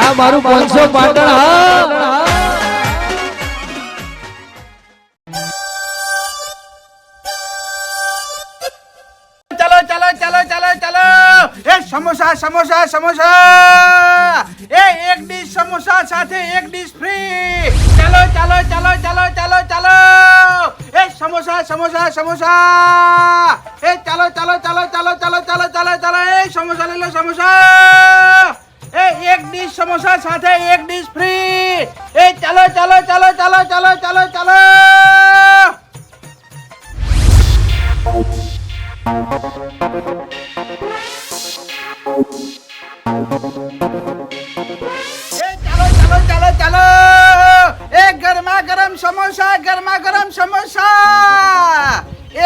આ મારું 500 પાટણ હા चलो चलो चलो चलो चलो ए समोसा समोसा समोसा ए एक डिश समोसा સાથે એક ડિશ ફ્રી ચલો ચલો ચલો ચલો ચલો ચલો એ સમોસા સમોસા સમોસા એ ચલો ચલો ચલો ચલો ચલો ચલો ચલો ચલો એ સમોસા લઈ લો સમોસા એ એક ડિશ સમોસા સાથે એક ડિશ ફ્રી એ ચલો ચલો ચલો ચલો ચલો ચલો ચલો ગરમા ગરમ સમોસા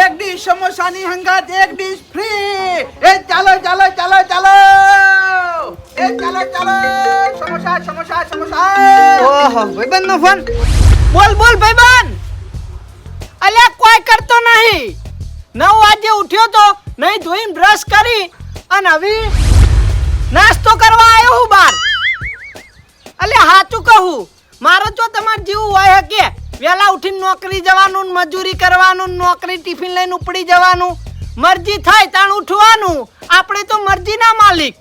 એક ડીશ સમોસાની હંગાત એક ડીશ ફ્રી એ ચાલો ચાલો ચાલો ચાલો એ ચાલો ચાલો સમોસા સમોસા સમોસા ઓહો ભાઈબંધ નો ફોન બોલ બોલ ભાઈબંધ અલ્યા કોઈ કરતો નહીં 9 વાગે ઉઠ્યો તો નહીં ધોઈને બ્રશ કરી અને હવે નાસ્તો કરવા આવ્યો હું બહાર અલ્યા હાચું કહું મારો જો તમાર જેવું હોય કે વેલા ઉઠીને નોકરી જવાનું મજૂરી કરવાનું નોકરી ટિફિન લઈને ઉપડી જવાનું મરજી થાય તાણ ઉઠવાનું આપણે તો મરજીના માલિક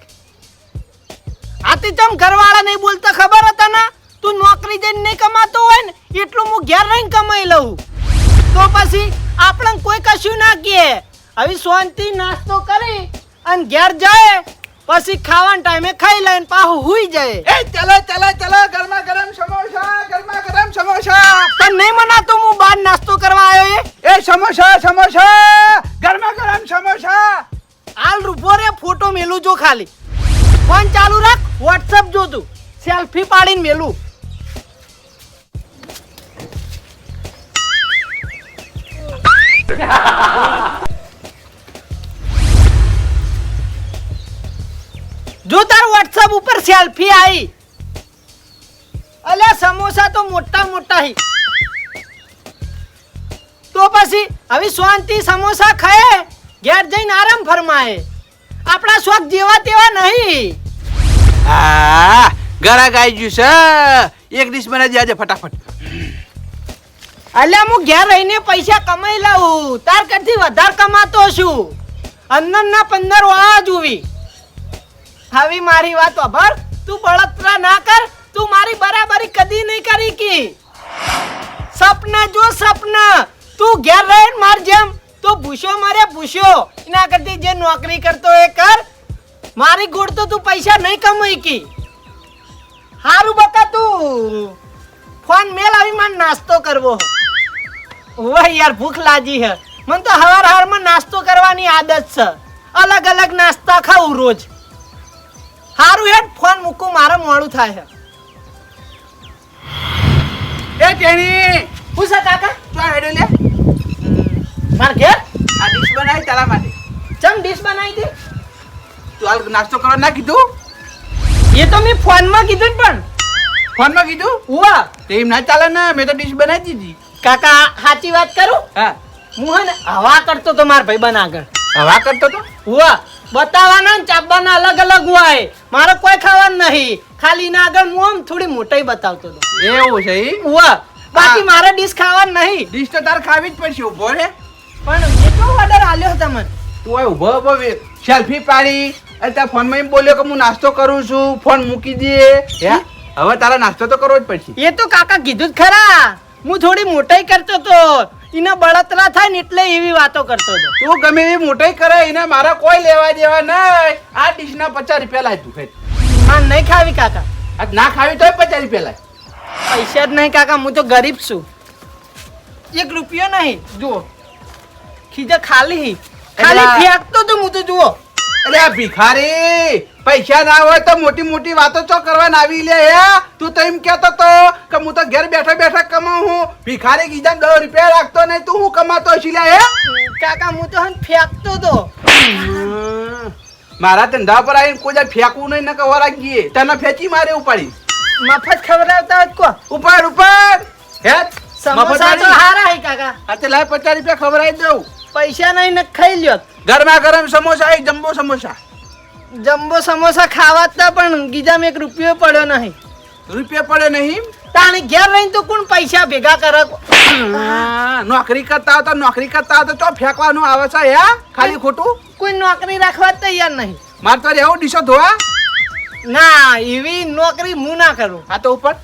આથી તમ ઘરવાળા નહીં બોલતા ખબર હતા ને તું નોકરી જઈને નહીં કમાતો હોય ને એટલું હું ઘેર રહીને કમાઈ લઉં તો પછી આપણે કોઈ કશું ના કહે હવે શાંતિ નાસ્તો કરી અને ઘેર જાય પછી ખાવાના ટાઈમે ખાઈ લઈને પાછું હુઈ જાય એ ચલો ચલો ચલો ગરમા ગરમ સમોસા તને નહીં મનાતો હું બહાર નાસ્તો કરવા આવ્યો એ સમોસા સમોસા ગરમા ગરમ સમોસા હાલ રૂપો રે ફોટો મેલું જો ખાલી ફોન ચાલુ રાખ WhatsApp જો તું સેલ્ફી પાડીને મેલું જો તાર WhatsApp ઉપર સેલ્ફી આવી અલ્યા સમોસા તો મોટા મોટા હી તો પછી હવે શાંતિ સમોસા ખાય ઘેર જઈને આરામ ફરમાય આપણા શોખ જેવા તેવા નહીં આ ગરા ગાઈ જ્યું છે એક ડીશ બનાવી દેજે ફટાફટ અલ્યા હું ઘેર રહીને પૈસા કમાઈ લઉં તાર કરતી વધારે કમાતો છું અંદરના 15 વાળા જોવી હવે મારી વાત સાંભળ તું બળતરા ના કર તું મારી બરાબરી કદી નહીં કરી કી સપના જો સપના તું ઘેર રહીને માર જેમ તો ભૂસો મારે ભૂસો એના કરતી જે નોકરી કરતો એ કર મારી ગોળ તો તું પૈસા નહીં કમાઈ કી હારું બકા તું ફોન મેલ આવી માર નાસ્તો કરવો ઓહ યાર ભૂખ લાગી હે મને તો હવાર હવારમાં નાસ્તો કરવાની આદત છે અલગ અલગ નાસ્તા ખાઉં રોજ હારું હેડ ફોન મૂકું મારે મોડું થાય છે એ ટેણી પૂછા કાકા તો હેડે લે માર ઘેર આ ડીશ બનાવી તારા માટે ચમ ડીશ બનાવી દે તું હાલ નાસ્તો કરવા ના કીધું એ તો મેં ફોનમાં કીધું પણ ફોનમાં કીધું ઉવા તેમ ના ચાલે ને મેં તો ડીશ બનાવી દીધી કાકા સાચી વાત કરું હા હું હે ને હવા કરતો તો માર ભાઈબંધ આગળ હવા કરતો તો ઉવા બતાવવાના ને ચાપવાના અલગ અલગ હોય મારે કોઈ ખાવાનું નહીં ખાલી ના આગળ હું આમ થોડી મોટાઈ બતાવતો હતો એવું છે ઈ ઉવા બાકી મારે ડીશ ખાવાનું નહીં ડીશ તો તાર ખાવી જ પડશે ઉભો રે પણ એટલો ઓર્ડર આલ્યો તમને તું ઓય ઉભો ઉભો સેલ્ફી પાડી અને તારા ફોનમાં એમ બોલ્યો કે હું નાસ્તો કરું છું ફોન મૂકી દે હે હવે તારા નાસ્તો તો કરવો જ પડશે એ તો કાકા કીધું જ ખરા હું થોડી મોટાઈ કરતો તો એને બળતરા થાય ને એટલે એવી વાતો કરતો હતો તું ગમે એવી મોટાઈ કરે એને મારા કોઈ લેવા દેવા નહીં આ ડીશ ના 50 રૂપિયા લાય તું માન નહીં ખાવી કાકા આ ના ખાવી તો 50 રૂપિયા લાય પૈસા જ નહીં કાકા હું તો ગરીબ છું 1 રૂપિયો નહીં જુઓ ખીજા ખાલી ફેંકતો તો હું તો જુઓ અરે આ ભિખારી પૈસા ના હોય તો મોટી મોટી વાતો ચો કરવાના આવી લે હે તું તો એમ કહેતો તો કે હું તો ઘેર બેઠા બેઠા કમાઉં હું ભિખારી ગીજા 10 રૂપિયા રાખતો નહીં તું હું કમાતો હશી લે હે કાકા હું તો ફેંકતો તો મારા ધંધા પર આવીને કોઈ ફેંકવું નહીં ને કવર રાખીએ તને ફેંચી મારે ઉપાડી મફત ખવડાવતા હોય કો ઉપર ઉપર હે સમોસા તો હારા હે કાકા આ તે લાય 50 રૂપિયા ખવડાવી દઉં પૈસા નહીં ને ખાઈ લ્યો ગરમા ગરમ સમોસા એક જમ્બો સમોસા જમ્બો સમોસા ખાવા હતા પણ ગીજામાં 1 રૂપિયો પડ્યો નહીં. રૂપિયા પડે નહીં? તાણી ઘેર રહીને તો કોણ પૈસા ભેગા કરે? નોકરી કરતા હોય તો નોકરી કરતા હોય તો ચો ફેંકવાનું આવે છે હે ખાલી ખોટું? કોઈ નોકરી રાખવા તૈયાર નહીં. મારે તો રહેવું ડીશો ધોવા. ના એવી નોકરી હું ના કરું. આ તો ઉપર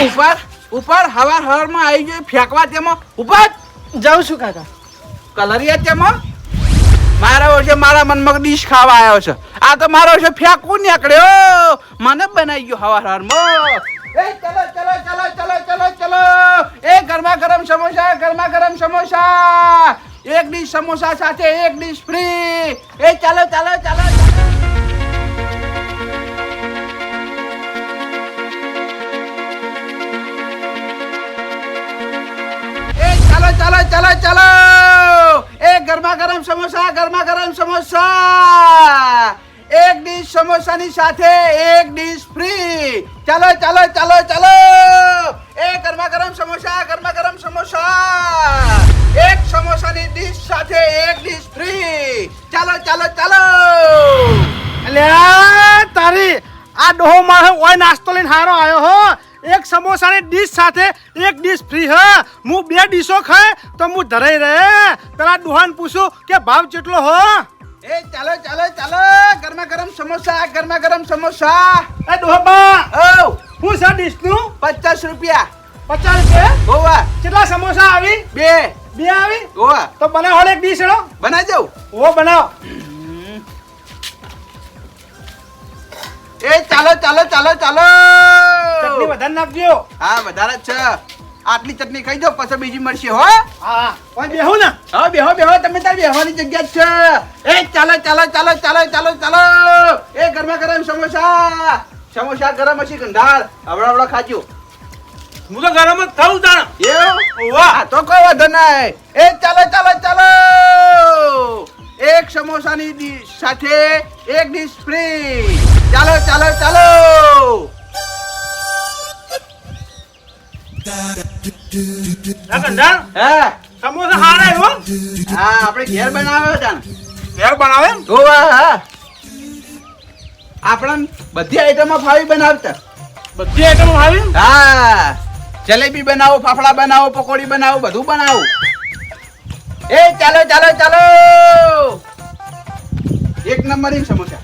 ઉપર ઉપર હવારમાં આવી ગયો ફેંકવા તેમાં ઉપર જાઉં છું કાકા. કલરિયા તેમાં મારા વર્ષે મારા મનમાં ડીશ ખાવા આવ્યો છે. આ તો મારો વર્ષે ફેંકવું નીકળ્યો મને બનાવી ગયો હવારમાં. એ ચલો ચલો ચલો ચલો ચલો ચલો એ ગરમા ગરમ સમોસા ગરમા ગરમ સમોસા 1 ડીશ સમોસા સાથે 1 ડીશ ફ્રી. એ ચાલો ચાલો ચાલો ચાલો ચાલો ચાલો ચાલો એ ગરમા ગરમ સમોસા 1 ડીશ સમોસાની સાથે 1 ડીશ ફ્રી. ચાલો ચાલો ચાલો ચાલો એ ગરમા ગરમ સમોસા 1 સમોસાની ડીશ સાથે 1 ડીશ ફ્રી. ચાલો ચાલો ચાલો. અલ્યા તારી આ ડોહો મારે ઓય નાસ્તો લઈને હારો આવ્યો હો. 1 સમોસાની ડીશ સાથે 1 ડીશ ફ્રી હ. હું 2 ડીશો ખાય તો હું ધરાઈ રહે. પેલા ડોહાને પૂછું કે ભાવ કેટલો હો. એ ચાલો ચાલો ચાલો ગરમા ગરમ સમોસા. એ ડોહા ઓ હું છે ડીશનું 50 રૂપિયા. 50 રૂપિયા. ગોવા કેટલા સમોસા આવી? 2 2 આવી? ગોવા તો બનાવો હળ 1 ડીશ હેડો. બનાવી દઉં. ઓ બનાવો. એ ચાલો ચાલો ચાલો ચાલો ચટણી વધારે નાખજો. હા વધારે જ છે. આટલી ચટણી ખાઈ જાઓ પછી બીજી મળશે હો. હા કોઈ બેહું ને. હા બેહો બેહો તમે તાર બેહવાની જગ્યા જ છે. એ ચાલો ચાલો ચાલો ચાલો ચાલો ચાલો એ ગરમા ગરમ સમોસા ગરમ હશે ગંધાર હવડા ખાજો. હું તો ગરમ જ ખાઉં તાણ. એવું વાહ તો કોઈ વાંધો નહીં. એ ચાલો ચાલો ચાલો 1 સમોસાની ડીશ સાથે 1 ડીશ ફ્રી. ચાલો ચાલો ચાલો ના કંડાર હા સમોસા હારા હો. હા આપણે ઘેર બનાવ્યો હતા ને. ઘેર બનાવે એમ? ગોવા હા આપણે બધી આઈટમો ફાવી બનાવતા. બધી આઈટમ આવી? હા જલેબી બનાવો ફાફડા બનાવો પકોડી બનાવો બધું બનાવો. એ ચાલો ચાલો ચાલો 1 નંબરની સમોસા.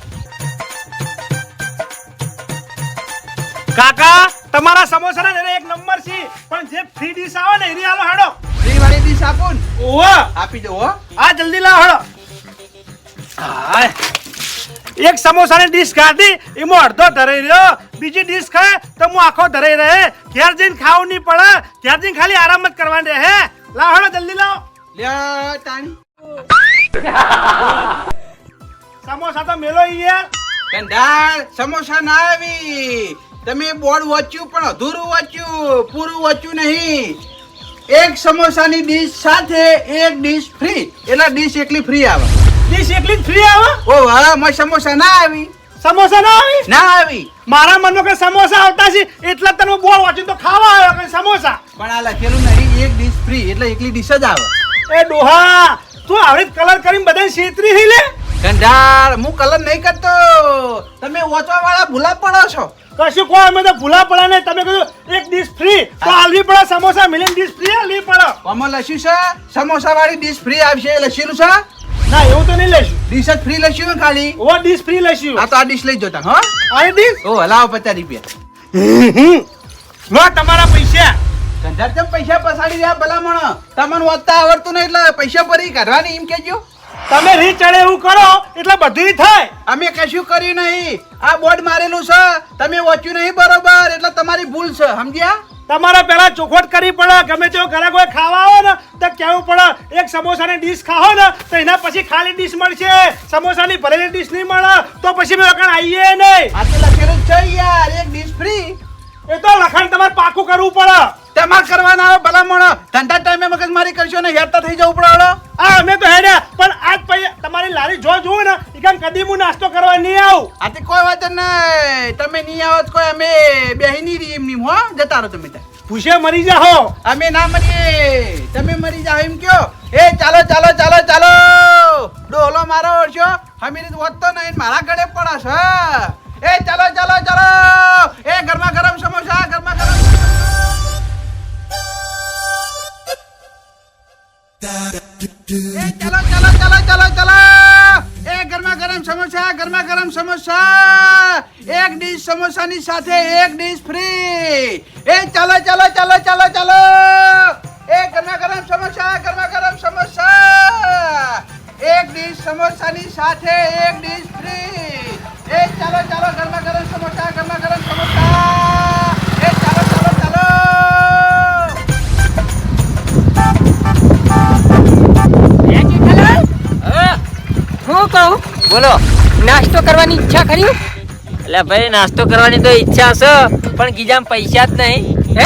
કાકા તમારા સમોસા ના 1 નંબર છે પણ જે ફ્રી ડીશ આવે ને એની આલો હેડો. ફ્રી વાળી ડીશ આપો ને. ઓહો આપી દો હો. આ જલ્દી લાવ હેડો. હાય 1 સમોસાની ડીશ ખાધી એમાં અડધો ધરાઈ રહ્યો. બીજી ડીશ ખાય તો હું આખો ધરાઈ રહે. ઘેર જઈને ખાવું નહીં પડે. ઘેર જઈને ખાલી આરામ જ કરવાની રહે. લાવ હેડો જલ્દી લાવ. લે તાણી સમોસા તો મેલો યાર. કંડાળ સમોસા ના આવી. તમે બોર્ડ વાંચ્યું પણ અધૂરું વાંચ્યું પૂરું વાંચ્યું નહીં. 1 સમોસાની ડીશ સાથે 1 ડીશ ફ્રી એટલે ડીશ એકલી ફ્રી આવે. ડીશ એકલી જ ફ્રી આવે? ઓ હા મય સમોસા ના આવી. સમોસા ના આવી? ના આવી. મારા મનમાં કે સમોસા આવતા છે એટલે જ તને બોલ વાંચી તો ખાવા આવ્યો કે સમોસા. પણ આ લખેલું નહીં 1 ડીશ ફ્રી એટલે એકલી ડીશ જ આવે. એ ડોહા તું આવી કલર કરીને બધાને છેતરી હી લે. કંડાળ હું કલર નહીં કરતો. તમે વાંચવા વાળા ભૂલા પડો છો. કશું કોઈ અમે તો ભૂલા પડે નહીં. તમે કીધું 1 ડીશ ફ્રી તો આલવી પડે. સમોસા મિલિયન ડીશ ફ્રી આલવી પડે. આમાં લખ્યું છે સમોસા વાળી ડીશ ફ્રી આવશે એ લખેલું છે. ના એવું તો નહીં લઈશું. ડીશ જ ફ્રી લખ્યું ખાલી. ઓ ડીશ ફ્રી લઈશું. આ તો આ ડીશ લઈ જતા હો. આ ડીશ ઓ હલાવો 50 રૂપિયા. લો તમારા પૈસા. કંધાર તેમ પૈસા પસાડી રહ્યા ભલામણ. તમને વાંચતા આવડતું નહીં એટલે પૈસા ભરી કાઢવાની એમ કેજો. તમે રી ચડે એવું કરો એટલે બધું થાય. અમે કશું કર્યું નહીં. આ બોર્ડ મારેલું છે તમે વાંચ્યું નહીં બરોબર એટલે તમારી ભૂલ છે સમજ્યા. તમારે પેલા ચોખવટ કરવી પડે. ગમે તેવો ઘરે કોઈ ખાવા આવે ને તો કહેવું પડે 1 સમોસાની ડીશ ખાઓ ને તો એના પછી ખાલી ડીશ મળશે. સમોસાની ભરેલી ડીશ નહીં મળે તો પછી મેં લખાણ આવીએ નહીં. આ તો લખેલું જ છે યાર 1 ડીશ ફ્રી. એ તો લખાણ તમારે પાકું કરવું પડે. તમારે કરવાના આવે ભલામણ. ધંધા ટાઈમે મગજમારી કરશો ને હેરતા થઈ જવું પડે. આ અમે તો હેડ્યા પણ આજ પછી તમારી લારી જો જોઉં ને ઈકાન કદી હું નાસ્તો કરવા નહીં આવું. આથી કોઈ વાત નહીં. તમે નહીં આવો તો કોઈ અમે બેહી નહીં રહી એમની હો. જતા રહો તમે ત્યાં. ભૂસે મરી જાઓ. અમે ના મરીએ તમે મરી જાઓ એમ કયો. એ ચાલો ચાલો ચાલો ચાલો ડોલો મારો ઓળશો હમીરી વધતો નહીં મારા ગળે પડે છે એ ચાલો ચાલો ચાલો એ ગરમા ગરમ સમોસા ગરમા ગરમ એ ચાલો ચાલો ચાલો ચાલો ચાલો એ ગરમા ગરમ સમોસા એક ડીશ સમોસાની સાથે એક ડીશ ફ્રી એ ચાલો ચાલો ચાલો ચાલો ચાલો એ ગરમા ગરમ સમોસા એક ડીશ સમોસાની સાથે એક ડીશ ફ્રી એ ચાલો ચાલો ગરમા ગરમ સમોસા એ ચાલો ચાલો ચાલો હું કહું બોલો નાસ્તો કરવાની ઈચ્છા ખરી એટલે ભાઈ નાસ્તો કરવાની તો ઈચ્છા છે પણ ગીજામાં પૈસા જ નહીં હે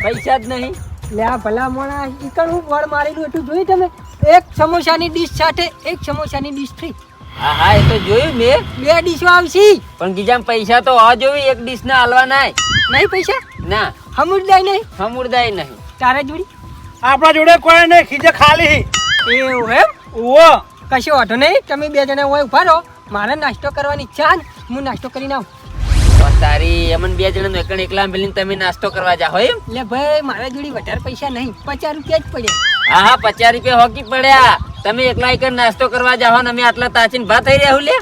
પૈસા જ નહીં લે આ ભલા મોણા ઈકણ હું વળ મારેલું એટલું જોયું તમે એક સમોસાની ડીશ સાથે એક સમોસાની ડીશ ફ્રી હા હા એ તો જોયું મેં બે ડીશો આવશે પણ ગીજામાં પૈસા તો હોવા જોવી એક ડીશ ના હાલવા નાય નહીં પૈસા ના હમુરદાય નહીં સમુદાય નહીં તારા જોડી આપણા જોડે કોઈ નહીં ખીજે ખાલી એવું એમ ઓ કશો વાંધો નહીં તમે બે જણા હોય ઉભા રહો મારે નાસ્તો કરવાની ઈચ્છા ને હું નાસ્તો કરીને આવું પણ તારી અમન બે જણા એકણ એકલા મિલીને તમે નાસ્તો કરવા જાઓ એમ એટલે ભાઈ મારા જોડી વધારે પૈસા નહીં 50 રૂપિયા જ પડ્યા હા હા 50 રૂપિયા હોકી પડ્યા તમે એકલા એકણ નાસ્તો કરવા જાઓ ને અમે આટલા તાચીને ભા થઈ રહ્યા લે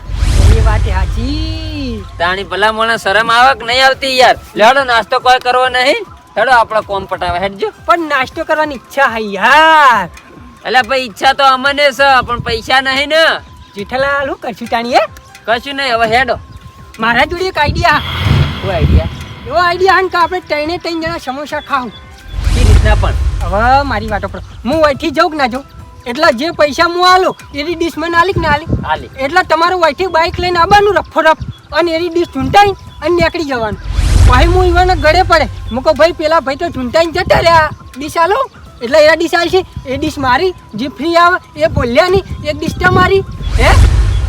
એ વાત સાચી તાણી ભલા મોણા શરમ આવે કે નહીં આવતી યાર લેડો નાસ્તો કોઈ કરવો નહીં હેડો આપણો કોમ પટાવે હેડજો પણ નાસ્તો કરવાની ઈચ્છા હે યાર એટલે ભાઈ ઈચ્છા તો અમને છે પણ પૈસા નહીં ને જેઠાલાલ હું કરશું તાણીએ કશું નહીં હવે હેડો મારા જોડે એક આઈડિયા શું આઈડિયા એવો આઈડિયા હે કે આપણે ત્રણ જણા સમોસા ખાવું એ રીતના પણ હવે મારી વાતો પર હું અહીંથી જાઉં કે ના જાઉં એટલા જે પૈસા હું આલું એની ડીશ મને આલી કે ના આલી હાલી એટલે તમારું અહીંથી બાઇક લઈને આવવાનું રફો રફ અને એની ડીશ ચૂંટાઈ અને નીકળી જવાનું પછી હું ઈવાને ગળે પડે હું કહું ભાઈ પેલા ભાઈ તો ચૂંટાઈને જતા રહ્યા ડીશ આલો એટલે એ ડીશ આવશે એ ડીશ મારી જે ફ્રી આવે એ બોલ્યા નહીં એક ડીશ તમારી હે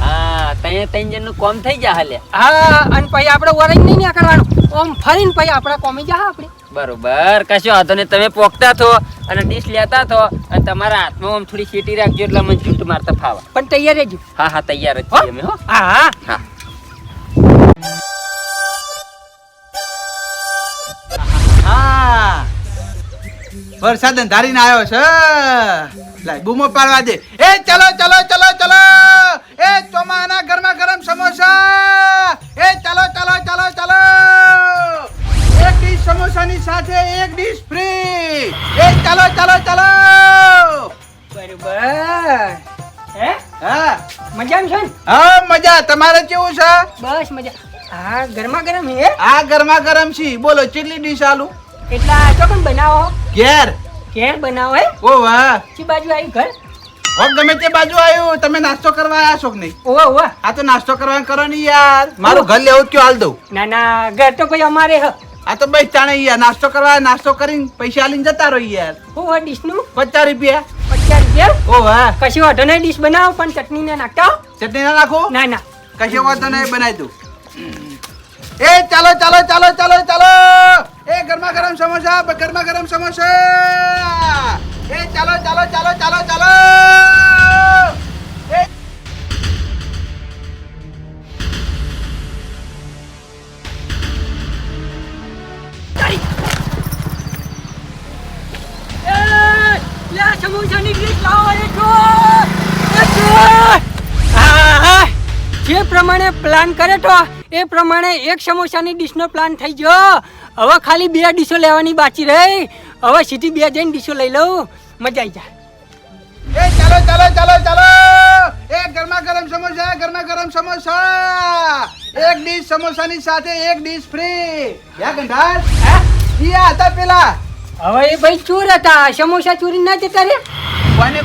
હા ત્રણ જણનું કોમ થઈ જા હાલે હા અને પછી આપણે ઓરેન્જ નહીં ના કરવાનું ઓમ ફરીને પછી આપણા કોમી જા આપણે બરોબર કશો વાંધો નહીં તમે પોકતા થો અને ડીશ લેતા થો અને તમારા હાથમાં આમ થોડી શેટી રાખજો એટલે મને ઝૂંટ મારતા ફાવા પણ તૈયાર રહેજો હા હા તૈયાર જ છીએ અમે હો હા હા હા હા વરસાદ અંધારીને આવ્યો છે લાય બૂમો પાડવા દે એ ચલો ચલો ચલો ચલો એ ચોમાના ગરમા ગરમ સમોસા એ ચલો ચલો ચલો ચલો એક ડીશ સમોસાની સાથે એક ડીશ ફ્રી એ ચલો ચલો ચલો બરોબર હે હા મજામાં છે ને હા મજા તમારે કેવું છે બસ મજા હા ગરમા ગરમ હે આ ગરમા ગરમ છે બોલો કેટલી ડીશ આલુ એટલા ચોકન બનાવો ઘેર ઘેર બનાવો હે ઓ વાહ ચી બાજુ આવી ઘર ઓ ગમે તે બાજુ આવ્યું તમે નાસ્તો કરવા આયા છો કે નહીં ઓવા ઓવા આ તો નાસ્તો કરવા કરો ને યાર મારું ઘર લેવું જ કયો હાલ દઉં ના ના ઘર તો કોઈ અમારે હ આ તો ભાઈ ચાણે યાર નાસ્તો કરવા નાસ્તો કરીને પૈસા આલીને જતા રહો યાર હું હોય ડીશનું 50 રૂપિયા 50 રૂપિયા ઓ વાહ કશી વાંધો નહીં ડીશ બનાવો પણ ચટણી ને નાખતા હો. ચટણી ના નાખો ના ના કશો વાંધો નહીં બનાવી દઉં એ ચાલો ચાલો ચાલો ચાલો ચાલો એ ગરમા ગરમ સમોસા એ ચાલો ચાલો ચાલો ચાલો ચાલો એ યા સમોસાની ડીશ લાવો એ હા જે પ્રમાણે પ્લાન કરે તો એ પ્રમાણે એક સમોસાની ડીશનો પ્લાન થઈ ગયો હવે ખાલી બે ડીશો લેવાની બાકી રહી હવે સીધી બે જઈને ડીશો લઈ લઉં મજા આવી જાય એ ચાલો ચાલો ચાલો ચાલો એ ગરમા ગરમ સમોસા એક ડીશ સમોસાની સાથે એક ડીશ ફ્રી યા ગંધાર હે? યા હતા પેલા હવે એ ભાઈ ચોર હતા સમોસા ચોરી ના જતા રે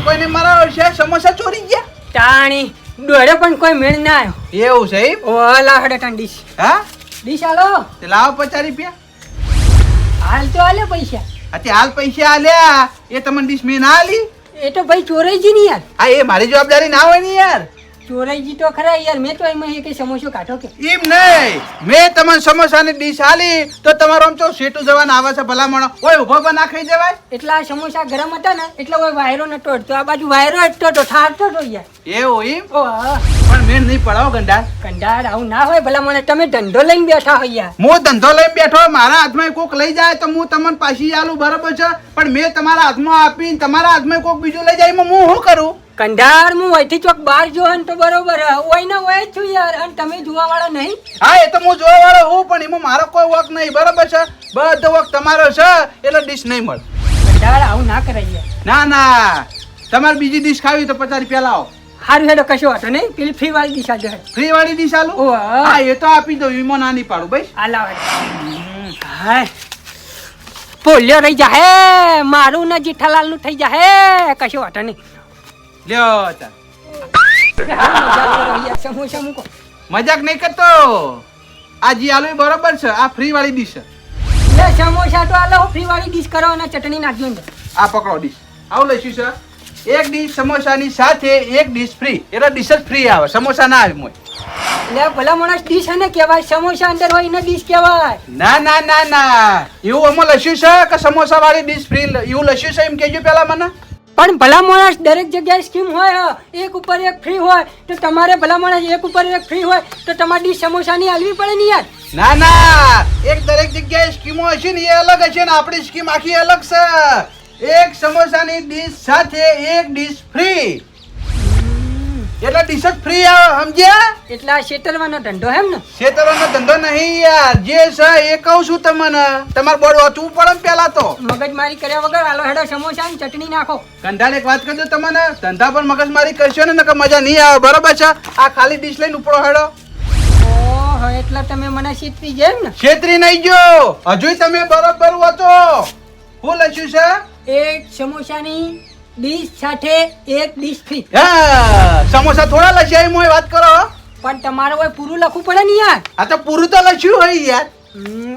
કોઈને મારા છે સમોસા ચોરી ગયા તાણી દોડે પણ કોઈ મેળ ના આવ્યો એવું છે એમ? ઓ લાહડે ટાણ ડીશ હા ડીશ આલો તે લાવો 50 રૂપિયા હાલ તો આલે પૈસા અતે હાલ પૈસા આલ્યા એ તમને ડીશ મેં ના આલી એ તો ભાઈ ચોરાઈ જી ને યાર આ એ મારી જવાબદારી ના હોય ને યાર ચોરાઈ જીતો ખરા યાર, મેં તો એમાં એક સમોસો કાઢો કે એમ નહીં, મેં તમને સમોસાની ડીશ આલી તો તમારો આમ ચો સેટું જવાન આવે છે ભલામણો. ઓય ઉભો પણ ના ખાઈ જવાય. એટલા સમોસા ગરમ હતા ને એટલે કોઈ વાયરો નતો અડતો, આ બાજુ વાયરો અડતો તો ઠારતો તો યાર. એવું એમ? ઓ હા, પણ મેં નહીં પડાવો ગંડા. કંડાળ આવું ના હોય ભલા મને, તમે ધંધો લઈને બેઠા હોય યાર. હું ધંધો લઈને બેઠો, મારા હાથમાં કોક લઈ જાય તો હું તમને પાછી આલું, બરાબર છે, પણ મેં તમારા હાથમાં આપીને તમારા હાથમાં કોક બીજું લઈ જાય એમાં હું શું કરું? કંડાળ હું અહીંથી ચોક બહાર જો ને તો બરોબર હોય ને હોય જ છું યાર, અને તમે જોવા વાળા નહીં. હા, એ તો હું જોવા વાળો હું, પણ એમાં મારો કોઈ વક નહીં, બરાબર છે, બધો વક તમારો છે, એટલે ડીશ નહીં મળે. કંડાળ આવું ના કરાય યાર. ના ના, તમારે બીજી ડીશ ખાવી તો 50 રૂપિયા લાવો. સારું હેડો, કશો વાંધો નહીં, પેલી ફ્રી વાળી દિશા જો ફ્રી વાળી ડીશ આલું? ઓ હા, હા, એ તો આપી દઉં, એમાં ના નહીં પાડું ભાઈ. આ લાવ હેડો. હાય પોલ્યો રહી જાહે, મારું ને જેઠાલાલ નું થઈ જાહે, કશો વાંધો નહીં. લ્યો તાર. સમોસા મૂકો. મજાક નહીં કરતો, આ જી આલુ એ બરોબર છે, આ ફ્રી વાળી ડીશ છે. લે સમોસા તો આલો, ફ્રી વાળી ડીશ કરો અને ચટણી નાખજો અંદર. આ પકડો ડીશ. આવું લઈશું છે, એક ડીશ સમોસાની સાથે એક ડીશ ફ્રી, એટલે ડીશ જ ફ્રી આવે, સમોસા ના આવે મોય. લે ભલા માણસ ડીશ હે ને કહેવાય, સમોસા અંદર હોય ને ડીશ કહેવાય. ના ના ના ના, એવું આમાં લખ્યું છે કે સમોસા વાળી ડીશ ફ્રી, એવું લખ્યું છે એમ કહેજો પેલા મને. પણ ભલા માણસ દરેક જગ્યાએ સ્કીમ હોય, એક ઉપર એક ફ્રી હોય, તો તમારે ભલા માણસ એક ઉપર એક ફ્રી હોય તો તમારે ડીશ સમોસાની આલવી પડે ને યાર. ના ના, એક દરેક જગ્યાએ સ્કીમો હશે ને એ અલગ હશે ને આપણી સ્કીમ આખી અલગ છે. એક સમોસાની ડીશ સાથે એક ડીશ ફ્રી, એટલે ડીશ જ ફ્રી આવે, સમજ્યા? એટલે આ શેતરવાનો ધંધો એમ ને? છેતરવાનો ધંધો નહીં યાર, જે છે એ કહું છું તમને, તમારે બોર્ડ વાંચવું પડે ને પેલા તો. મગજમારી કર્યા વગર આલો હેડો સમોસા ની ચટણી નાખો. કંટાળ એક વાત કરજો તમને, ધંધા પર મગજમારી કરશો ને નકર મજા નહીં આવે, બરોબર છે? આ ખાલી ડીશ લઈને ઉપડો હેડો. ઓહો, એટલે તમે મને શીતરી ગયા એમ ને? છેતરી નહીં જો, હજુય તમે બરોબર વાંચો. શું લખ્યું છે? એક સમોસાની ડીશ સાથે એક ડીશ ફ્રી. હા, સમોસા થોડા લખ્યા એમ હોય વાત કરો. પણ તમારે હોય પૂરું લખવું પડે ને યાર. આ તો પૂરું તો લખ્યું હોય યાર.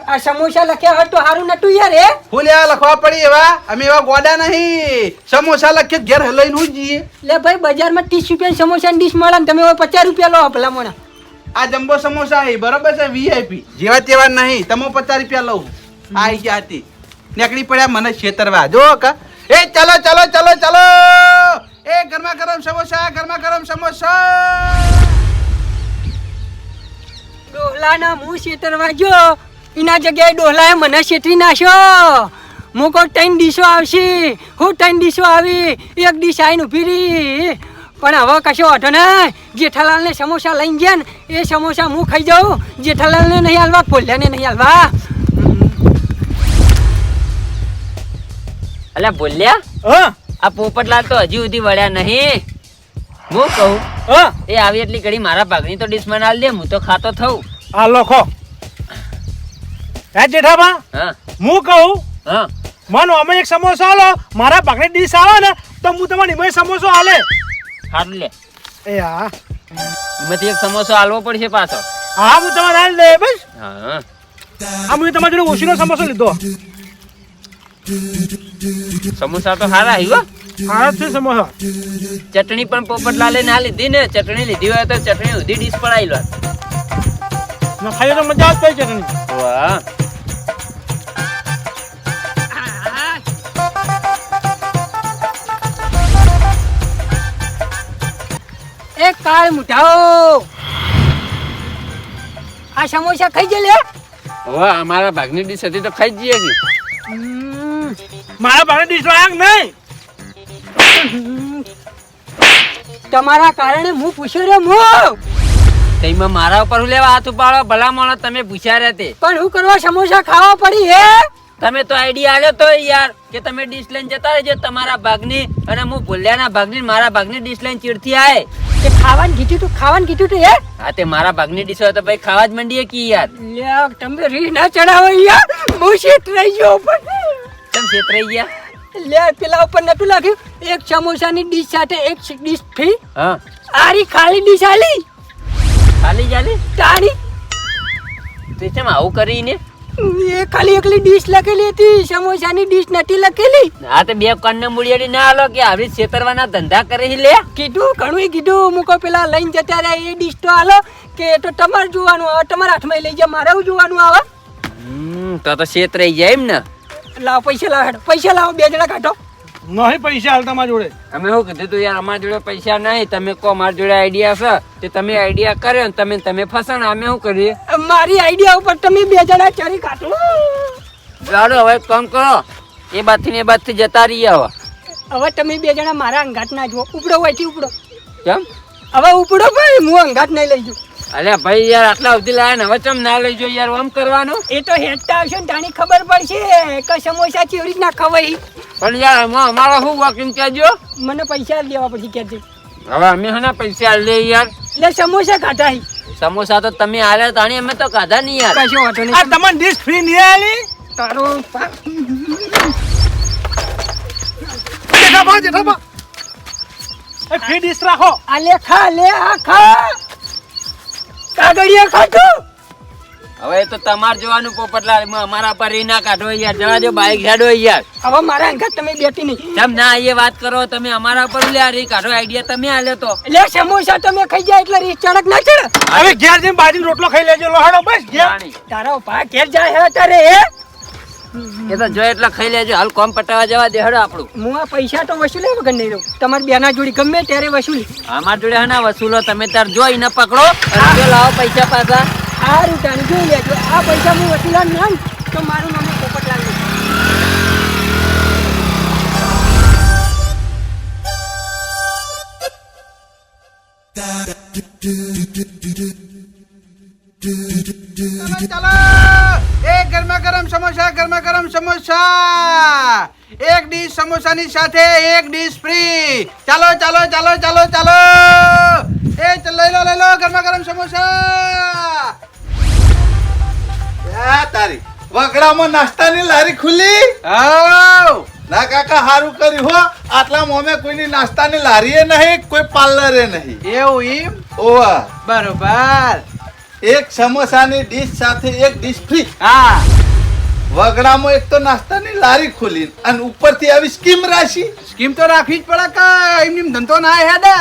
આ સમોસા લખ્યા હોત તો સારું નતું યાર. એ ફૂલ્યા લખવા પડી એવા, અમે એવા ગોડા નહીં. સમોસા લખીએ ઘેર લઈને હું જઈએ. લે ભાઈ, બજારમાં 30 રૂપિયા સમોસા ની ડીશ મળે ને તમે હવે 50 રૂપિયા લો ભલા મોણા. આ જમ્બો સમોસા હે, બરોબર છે, વીઆઈપી જેવા તેવા નહીં. તમે 50 રૂપિયા લઉં. આ ગયા હતી નીકળી પડ્યા મને છેતરવા. જો કા, એ ચાલો ચાલો ચાલો ચાલો, એ ગરમા ગરમ સમોસા, ગરમા ગરમ સમોસા. ડોહલાના હું છેતરવા જો, એના જગ્યાએ ડોહલાએ મને છેતરી નાખ્યો. હું કહું 3 ડીશો આવશે, હું 3 ડીશો આવી, એક ડીશ આવીને ઊભી રહી. પણ હવે કશો વાંધો નહીં, જેઠાલાલને સમોસા લઈને ગયા ને એ સમોસા હું ખાઈ જાઉં, જેઠાલાલને નહીં હાલવા, ફોલ્યાને નહીં હાલવા. અલ્યા બોલ્યા, હા આ પોપટલાલ તો હજી સુધી વળ્યા નહીં. હું કહું હા, એ આવી એટલી ઘડી મારા ભાગની તો ડીશ મને આલ દે, હું તો ખાતો થઉં. આ લખો. હે જેઠાબા, હા હું કહું, હા, માનો અમે એક સમોસો આલો, મારા ભાગની ડીશ આવે ને તો હું તમારી નિમય સમોસો આલે. સારું લે, એ હા એમાંથી એક સમોસો આલવો પડશે પાછો. હા, હું તમારે આલ દે બસ. હા, આ મેં તમારી જોડે ઓછીનો સમોસો લીધો. સમોસા તો સારા આવ્યો. હા છે સમોસા. ચટણી પણ પોપટલાલે ના લીધી ને, ચટણી લીધી હોય તો ચટણી સુધી ડીશ પણ આવી લો. ના ખાઈએ તો મજા આવતી ચટણી. વાહ, એ કાળ મુઠાઓ, આ સમોસા ખાઈ જલે. વાહ, અમારા ભાગની ડીશ હતી તો ખાઈ જ જઈએ છીએ. મારા ભાગની ડીશ લાયક નહીં. તમારા કારણે હું પૂછ્યો રે હું. તેમાં મારા ઉપર હું લેવા હાથ ઉપાડો? ભલા માણસ, તમે પૂછ્યા રહે તે. પણ હું કરવા સમોસા ખાવા પડી હે? તમે તો આઈડિયા આલ્યો તો યાર કે તમે ડીશ લઈને જતા રહેજો તમારા ભાગની, અને હું ભૂલ્યાના ભાગની મારા ભાગની ડીશ લઈને ચીડથી આય. કે ખાવાનું કીધું તું હે? હા, તે મારા ભાગની ડીશ હોય તો ભાઈ ખાવા જ માંડીએ કી યાર. લ્યા, તમે રી ના ચડાવો યાર, હું છેતરાઈ ગયો પણ. કેમ છેતરાઈ ગયા? લે, પેલા ઉપર નતું લાગ્યું એક સમોસાની ડીશ સાથે એક ડીશ ફ્રી? હા, આરી ખાલી ડીશ આલી ખાલી ચાલી તારી. તે કેમ આવું કરીને? એ ખાલી એકલી ડીશ લખેલી હતી, સમોસાની ડીશ નથી લખેલી. આ તો બે કાનને મૂળિયાડી ના આલો કે આવી છેતરવાના ધંધા કરે છે લે. કીધું ઘણું કીધું, મૂકો પેલા લઈને જતા રહ્યા એ ડીશ તો હાલો કે એ તો તમારે જોવાનું આવે, તમારા હાથમાં લઈ જાય, મારે જોવાનું આવે. તો છેતરાઈ જાય એમ ને. લાવો પૈસા લાવો, હેડો પૈસા લાવો, 2 જણા કાઢો. નહીં પૈસા હાલ તમારા જોડે. અમે શું કીધું તું યાર, અમારા જોડે પૈસા નહીં, તમે કહો મારા જોડે આઈડિયા છે તે તમે આઈડિયા કર્યો ને તમે ફસાણ, અમે શું કરીએ? મારી આઈડિયા ઉપર તમે 2 જણા ચારી કાઢો. લાડો હવે કામ કરો, એ બાજથી ને એ બાજથી જતા રહીએ હવે. હવે તમે 2 જણા મારા અંગાત ના જુઓ, ઉપડો હોયથી ઉપડો. કેમ? હવે ઉપડો ભાઈ, હું અંગાત નહીં લઈ જઉં. અરે ભાઈ યાર આટલા સુધી લાયા ને હવે ચમ ના લઈ જો યાર, આમ કરવાનું. એ તો હેડતા આવશે ને તાણી ખબર પડશે કે સમોસા કેવી રીતના ખવાય. પણ યાર અમારો શું વોકિંગ કહેજો. મને પૈસા દેવા પછી કહેજે. હવે અમે હના પૈસા લે યાર. એટલે સમોસા ખાધા હી. સમોસા તો તમે આલ્યા તાણી, અમે તો ખાધા નહીં યાર. કશો વાંધો આ નહીં. તમને ડીશ ફ્રી નહીં આલી? તારો જેઠાબા એ ફ્રી ડીશ રાખો. આ લે ખા, લે આ ખા, કાગળિયા ખાધો. હવે તો તમાર જોવાનું પોપટલાલ, અમારા પર ઈ ના કાઢો યાર, જવા દો, બાઈક હેડો યાર. હવે મારા અંગાત તમે બેઠી નહીં. ચમ ના એ વાત કરો તમે, અમારા પર લે રી કાઢો, આઈડિયા તમે આલ્યો તો. એટલે સમોસા તમે ખાઈ જાય એટલે રીસ ચડક ના ચડે. હવે ઘેર જઈને બાજરીનો રોટલો ખાઈ લેજો. લો હેડો બસ ઘેર. જાણી. તારો ભા ઘેર જાય હે તારે હે. એ તો જો એટલે ખાઈ લેજો, હાલ કોમ પટાવા જવા દે હેડો આપણું. હું આ પૈસા તો વસૂલે વગર નહીં રહું. તમારી બેના જોડી ગમે ત્યારે વસૂલી. અમાર જોડે હના વસૂલો, તમે તાર જોઈ ને પકડો અને જો લાવો પૈસા પાછા. આ રૂટાણી જોઈ લેજો. આ પૈસા હું વસૂલા ના તો મારું નામ પોપટલાલ નહીં. ચાલો એક ગરમા ગરમ સમોસા, ગરમા ગરમ સમોસા, એક ડીશ સમોસાની સાથે એક ડીશ ફ્રી. ચાલો ચાલો ચાલો ચાલો ચાલો, લઈ લો ગરમા ગરમ સમોસા. તારી વગડામાં નાસ્તાની લારી ખુલ્લી. આવ ના કાકા હારું કર્યું હો, આટલા મોમે કોઈની નાસ્તાની લારીએ નહીં, કોઈ પાર્લરે નહીં. એવું એમ? ઓવા બરોબર. એક સમોસાની ડીશ સાથે એક ડીશ ફ્રી. હા, વગડામાં એક તો નાસ્તાની લારી ખુલી અને ઉપરથી આવી સ્કીમ રાશી. સ્કીમ તો રાખવી જ પડે કે એમની ધંધો ના હેડે.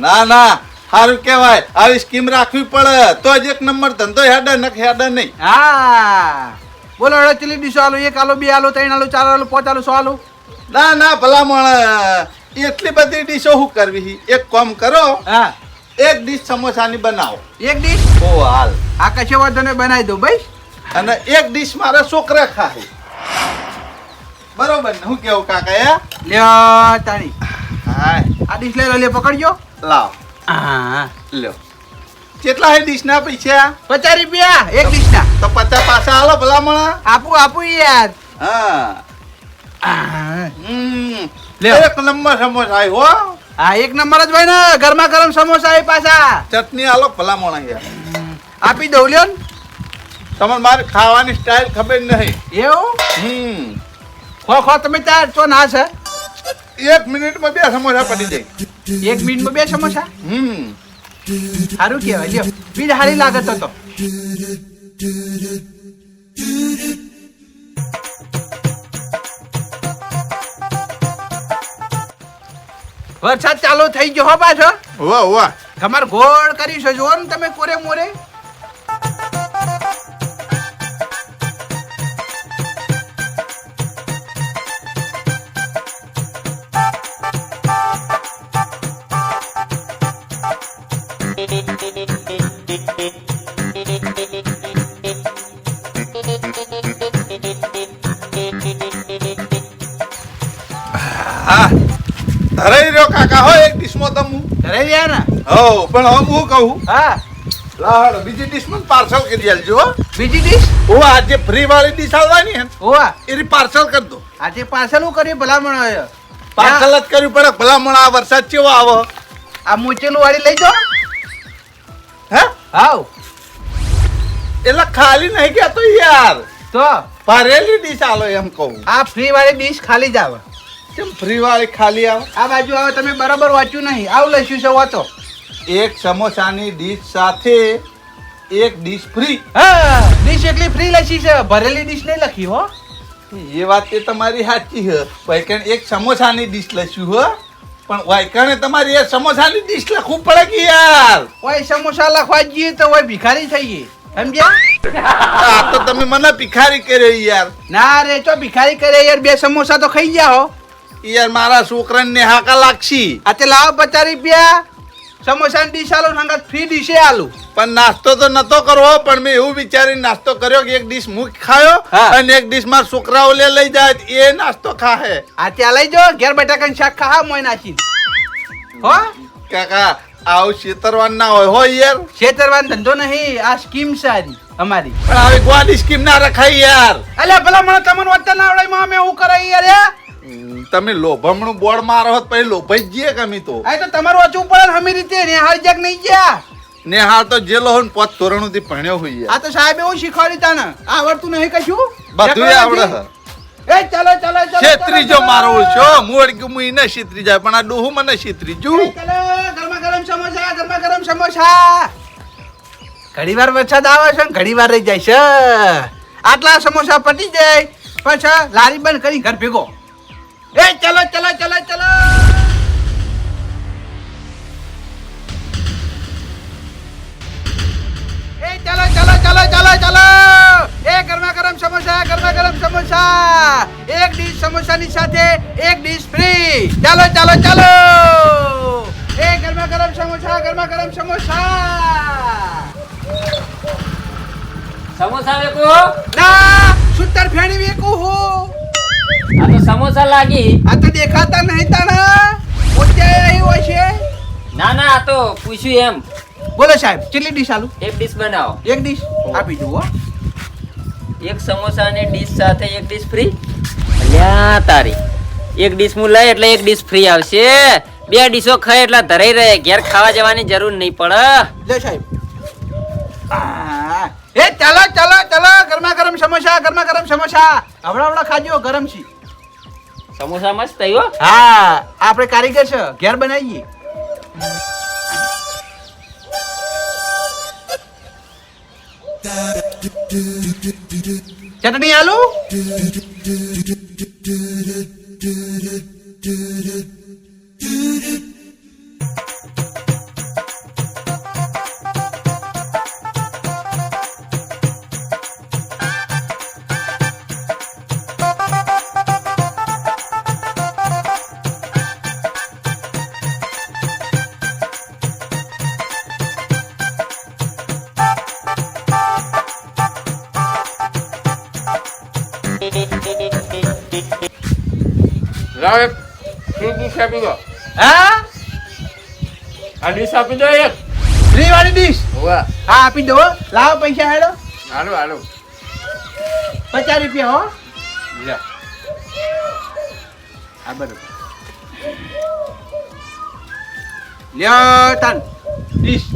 ના ના હારું કહેવાય, આવી સ્કીમ રાખવી પડે તો જ એક નંબર ધંધો હેડે, નક હેડે નહીં. હા બોલો, હવે ચલી ડીશો આલો, 1 આલો, 2 આલો, 3 આલો, 4 આલો, 5 આલો, 100 આલો. ના ના ભલામણ એટલી બધી ડીશો શું કરવી? એક કામ કરો, હા, એક ડીશ સમોસાની બનાવો. એક ડીશ. ઓ હાલ. આ કશો વાંધો નહીં, બનાવી દો ભાઈ. અને એક ડીશ મારા છોકરા ખાય. બરોબર ને? હું કેવું કાકા? લ્યો તાણી હાય આ ડીશ લઈ લો, લે પકડજો. લાવ હા, લ્યો. કેટલા હે ડીશ ના પૈસા? 50 રૂપિયા એક ડીશ ના. તો 50 પાછા હાલો ભલામણ. આપું યાર. હા લ્યો. એક નંબર સમોસા હો. હા, એક નંબર જ હોય ને, ગરમા ગરમ સમોસા એ પાછા. ચટણી હાલો ભલામણ. યાર આપી દઉં લ્યો ને. તમને મારી ખાવાની સ્ટાઈલ ખબર નહીં. એવું ખો તમે ત્યાં તો ના છે. 1 મિનિટમાં 2 સમોસા પડી જાય. 1 મિનિટમાં 2 સમોસા. સારું કહેવાય. લ્યો, બીજ હારી લાગત હતો. વરસાદ ચાલુ થઈ ગયો હો પાછો. વાહ વાહ. તમારે ગોળ કરી છે, જો ને તમે કોરે મોરે. હા ધરાઈ રહ્યો કાકા હો, એક ડીશમાં તમું. ધરાઈ રહ્યા ને? હો પણ હવે હું કહું, હા, લાડો બીજી ડીશમાં પાર્સલ કરી આલજો. બીજી ડીશ. ઓ આજે ફ્રી વાળી ડીશ આવવાની હે ઓવા એની પાર્સલ કરી દો. આજે પાર્સલ હું કર્યું ભલામણ આવ્યો. પાર્સલ જ કરવી પડે ભલામણ. આ વરસાદ કેવો આવો. આ મૂચેલું વાળી લઈ જાઓ. હે હાવ એટલે ખાલી નહીં કહેતો યાર, તો ભરેલી ડીશ આલો એમ કહું. આ ફ્રી વાળી ડીશ ખાલી જ આવે. કેમ ફ્રી વાળી ખાલી આવે? આ બાજુ આવે, તમે બરાબર વાંચ્યું નહીં. આવું લઈશું છે વાંચો. એક સમોસાની ડીશ સાથે એક ડીશ ફ્રી. હા ડીશ એટલી ફ્રી લખી છે, ભરેલી ડીશ નહીં લખી હો. એ વાત તે તમારી સાચી છે. વાયકણ એક સમોસાની ડીશ લખ્યું હો, પણ વાયકણે તમારી એ સમોસાની ડીશ લખવું પડે કે યાર. ઓય સમોસા લખવા જઈએ તો ઓય ભિખારી થઈએ, સમજ્યા? આ તો તમે મને ભિખારી કર્યો યાર. ના રે ચો ભિખારી કરે યાર, 2 સમોસા તો ખાઈ ગયા હો. યાર મારા છોકરાને નેહાકા લાગશી. આ તે લાવો 50 રૂપિયા, સમોસાની ડીશ આલો, સંગત ફ્રી ડીશે આલું. પણ નાસ્તો તો નતો કરવો, પણ મેં એવું વિચારીને નાસ્તો કર્યો કે એક ડીશ હું ખાયો હા. અને એક ડીશ મારા છોકરાઓ લઈ જાય તો એ નાસ્તો ખાહે. આ ત્યાં લઈ જો ઘેર બટાકાનું શાક ખા મોય નાખી હો. કાકા આવું છેતરવાનું ના હોય હો યાર. છેતરવાનો ધંધો નહીં, આ સ્કીમ સારી અમારી. પણ આવી ગોડી સ્કીમ ના રખાય યાર. અલ્યા ભલા મને તમને વાંચતા ના આવડે માં અમે એવું કરે યાર હે. તમે લોભમણું બોર્ડ મારો હોત પછી લોભાઈ જ જઈએ કમી તો. આ તો તમારું વાંચવું પડે ને હમી રીતે ને હાર જાક નહીં ગયા. ને હાલ તો જેલો હોય ને 5 ધોરણ સુધી ભણ્યો હોય યાર. આ તો સાહેબ એવું શીખવાડી તાને આવડતું નહીં કશું. બધું આવડે છે. એ ચાલો ચાલો ચાલો છેત્રીજો મારો છો મોડ કે હું એને છેત્રી જાય પણ આ ડોહું મને છેત્રી જુ. ચાલો ગરમા ગરમ સમોસા, ગરમા ગરમ સમોસા. ઘણી વાર વરસાદ આવે છે ને ઘણી વાર રહી જાય છે. આટલા સમોસા પટી જાય પછી લારી બંધ કરી ઘર ભેગો. એ ચાલો ચાલો ચાલો ચાલો. એ ચાલો ચાલો ચાલો ચાલો ચાલો. એ ગરમા ગરમ સમોસા, ગરમા ગરમ સમોસા. એક ડીશ સમોસાની સાથે એક ડીશ ફ્રી. ચાલો ચાલો ચાલો. એ ગરમા ગરમ સમોસા, ગરમા ગરમ સમોસા. સમોસા વેકો ના સુતર ફેણી વેકું હું. આ તો સમોસા લાગી. આ તો દેખાતા નહીં તાણા. પોત્યા અહીં હોય છે. ના ના આ તો પૂછ્યું એમ. બોલો સાહેબ કેટલી ડીશ આલુ? એક ડીશ બનાવો. એક ડીશ આપી દઉં હો. એક સમોસા ની ડીશ સાથે એક ડીશ ફ્રી. અલ્યા તારી એક ડીશ હું લઈ એટલે એક ડીશ ફ્રી આવશે. 2 ડીશો ખાય એટલે ધરાઈ રહે, ઘેર ખાવા જવાની જરૂર નહીં પડે. લે સાહેબ. આ, એ ચાલો ચાલો ચાલો ગરમા ગરમ સમોસા, ગરમા ગરમ સમોસા. હવડા હવડા ખાજો ગરમ છે. સમોસા મસ્ત થયો. હા આપણે કારીગર છે, ઘેર બનાવીએ. ચટણી આલુ. લાવ એક ડીશ આપી દો. હા આ ડીશ આપી દો એક. ફ્રી વાળી ડીશ. વાહ હા આપી દો. લાવો પૈસા હેડો. હાલો હાલો 50 રૂપિયા હો. લ્યો. આ બધું લ્યો તાન ડીશ.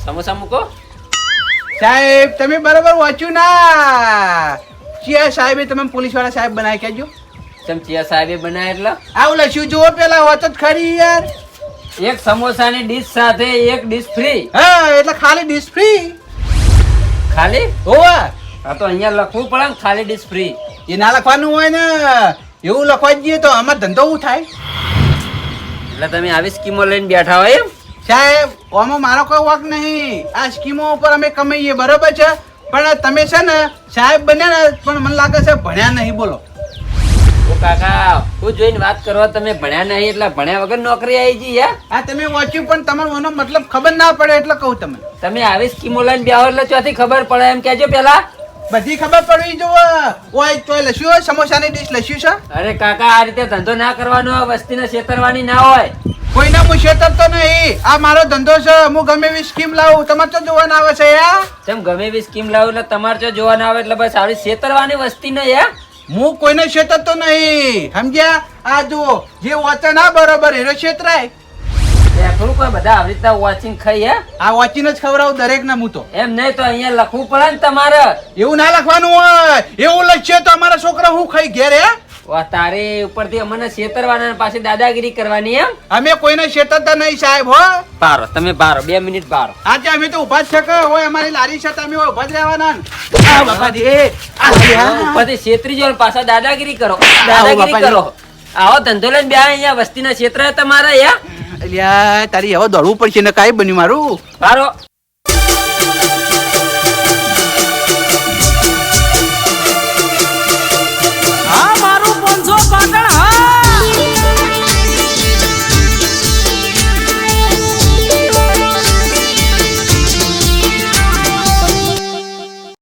સમોસા મૂકો. સાહેબ તમે બરાબર વાંચ્યું ના. ચિયા સાહેબે તમે પોલીસ વાળા સાહેબ બનાવી કેજો. ચમચિયા સાહેબે બનાવ્યા એટલે આવું લખ્યું જુઓ પેલા હોત જ ખરી યાર. એક સમોસાની ડીશ સાથે એક ડીશ ફ્રી. હા એટલે ખાલી ડીશ ફ્રી. ખાલી હોવા આ તો અહીંયા લખવું પડે ને ખાલી ડીશ ફ્રી. એ ના લખવાનું હોય ને, એવું લખવા જઈએ તો અમાર ધંધો શું થાય? એટલે તમે આવી સ્કીમો લઈને બેઠા હોય એમ. સાહેબ આમાં મારો કોઈ વાંક નહીં. આ સ્કીમો ઉપર અમે કમાઈએ બરોબર છે, પણ તમે છે ને સાહેબ બન્યા ને પણ મને લાગે છે ભણ્યા નહીં. બોલો ઓ કાકા હું જોઈને વાત કરવા, તમે ભણ્યા નહીં એટલે ભણ્યા વગર નોકરી આવી ગઈ યાર. આ તમે વાંચ્યું પણ તમારો એનો મતલબ ખબર ના પડે એટલે કહું તમને. તમે આવી સ્કીમો લઈને બેહો એટલે ચોથી ખબર પડે એમ કહેજો પેલા. બધી ખબર પડવી જોવે. ઓય તોય લસ્યું હોય સમોસાની ડીશ લસ્યું છે. અરે કાકા આ રીતે ધંધો ના કરવાનો હોય, વસ્તીને છેતરવાની ના હોય. કોઈના હું છેતરતો નહીં. આ મારો ધંધો છે. હું ગમે એવી સ્કીમ લાવું તમારે તો જોવાના આવે છે યાર. તેમ ગમે એવી સ્કીમ લાવું એટલે તમારે જો જોવા ના આવે એટલે બસ આવી છેતરવાની વસ્તી ને યાર. હું કોઈને છેતરતો નહીં સમજ્યા. આ જુઓ જે વાંચે ના બરોબર એનો છેતરાય. થોડું કોઈ બધા આવી રીતના વોચિંગ ખાઈ હે. આ વાંચીને જ ખવડાવું દરેક ને હું તો. એમ નહીં તો અહીંયા લખવું પડે ને તમારે. એવું ના લખવાનું હોય. એવું લખશે તો અમારા છોકરા હું ખાઈ ઘેર હે. વાહ, તારે ઉપરથી અમને છેતરવાના અને પાછી દાદાગીરી કરવાની એમ? અમે કોઈને છેતરતા નહીં સાહેબ હો. પારો, તમે પારો, 2 મિનિટ પારો. આજે અમે તો ઉભા જ છે કે હોય અમારી લારી છે તો અમે ઉભા જ રહેવાના ને. આ બાપાજી ઉપરથી છેતરી જાઓ અને પાછા દાદાગીરી કરો, દાદાગીરી બાપાજી. કરો. આવો ધંધો લઈને બે અહીંયા વસ્તીના ક્ષેત્ર તમારા યા અલ્યા તારી હવે દોડવું પડશે ને કાંઈ બન્યું મારું. પારો.